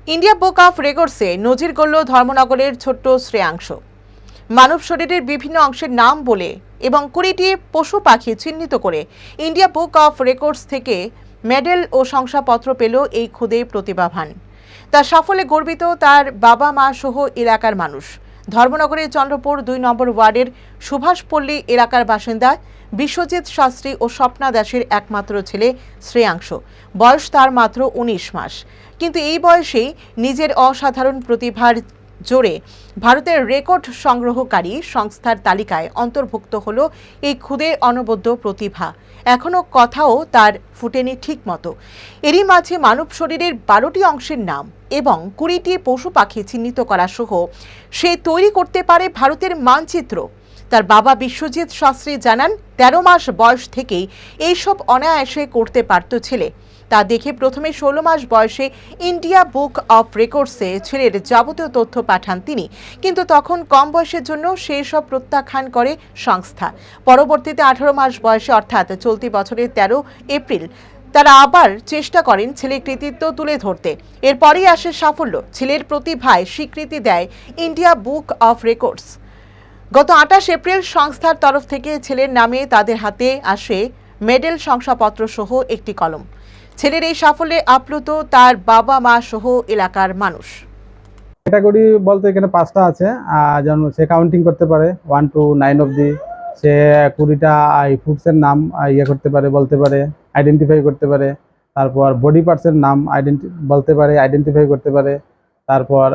India book of রেকর্ডসে নজির গড়ল ধর্মনগরের ছোট্ট শ্রেয়াংশ। মানব শরীরের বিভিন্ন অংশের নাম বলে এবং 20টি পশু পাখি চিহ্নিত করে ইন্ডিয়া বুক অফ রেকর্ডস থেকে মেডেল ও শংসাপত্র পেল এই ক্ষুদে প্রতিভাবান। তার সাফল্যে গর্বিত তার বাবা মা সহ এলাকার মানুষ। ধর্মনগরের চন্দ্রপুর 2 নম্বর ওয়ার্ডের সুভাষপল্লী এলাকার বাসিন্দা বিশ্বজিৎ শাস্ত্রী ও স্বপ্না দাসের একমাত্র ছেলে শ্রেয়াংশ। বয়স তার মাত্র 19 মাস, কিন্তু এই বয়সেই নিজের অসাধারণ প্রতিভার জোরে ভারতের রেকর্ড সংগ্রহকারী সংস্থার তালিকায় অন্তর্ভুক্ত হল এই ক্ষুদে অনবদ্য প্রতিভা। এখনও কথাও তার ফুটেনি ঠিক মতো। এরই মাঝে মানব শরীরের 12টি অংশের নাম এবং 20টি পশু পাখি চিহ্নিত করা সহ সে তৈরি করতে পারে ভারতের মানচিত্র। তার বাবা বিশ্বজিৎ শাস্ত্রী জানান, 13 মাস বয়স থেকেই এইসব অনায়াসে করতে পারত ছেলে। তা দেখে প্রথমে 16 মাস বয়সে ইন্ডিয়া বুক অফ রেকর্ডসে ছেলের যাবতীয় তথ্য পাঠান তিনি, কিন্তু তখন কম বয়সের জন্য সেই সব প্রত্যাখ্যান করে সংস্থা। পরবর্তীতে 18 মাস বয়সে অর্থাৎ চলতি বছরের 13 এপ্রিল তারা আবার চেষ্টা করেন ছেলের কৃতিত্ব তুলে ধরতে। এরপরই আসে সাফল্য। ছেলের প্রতিভায় স্বীকৃতি দেয় ইন্ডিয়া বুক অফ রেকর্ডস। গত 28 এপ্রিল সংস্থার তরফ থেকে ছেলের নামে তাদের হাতে আসে মেডেল, শংসাপত্র সহ একটি কলম। ছেলের এই সাফল্যে আপ্লুত তার বাবা মা সহ এলাকার মানুষ। ক্যাটাগরি বলতে এখানে 5টা আছে, যেমন সে কাউন্টিং করতে পারে 1 to 9 অবধি। সে 20টা ফুডসের নাম করতে পারে, বলতে পারে, আইডেন্টিফাই করতে পারে। তারপর বডি পার্টসের নাম বলতে পারে, আইডেন্টিফাই করতে পারে। তারপর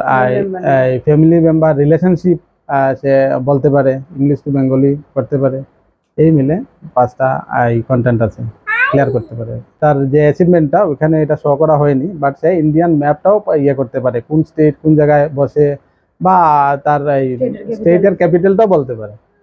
ফ্যামিলি মেম্বার, রিলেশনশিপ সে বলতে পারে, ইংলিশ টু বেঙ্গলি করতে পারে। এই মিলে 5টা কন্টেন্ট আছে, ক্লিয়ার করতে পারে। তার যে অ্যাচিভমেন্টটা ওখানে এটা শো করা হয়নি, বাট সে ইন্ডিয়ান ম্যাপটাও করতে পারে, কোন স্টেট কোন জায়গায় বসে, বা তার স্টেটের ক্যাপিটালটাও বলতে পারে।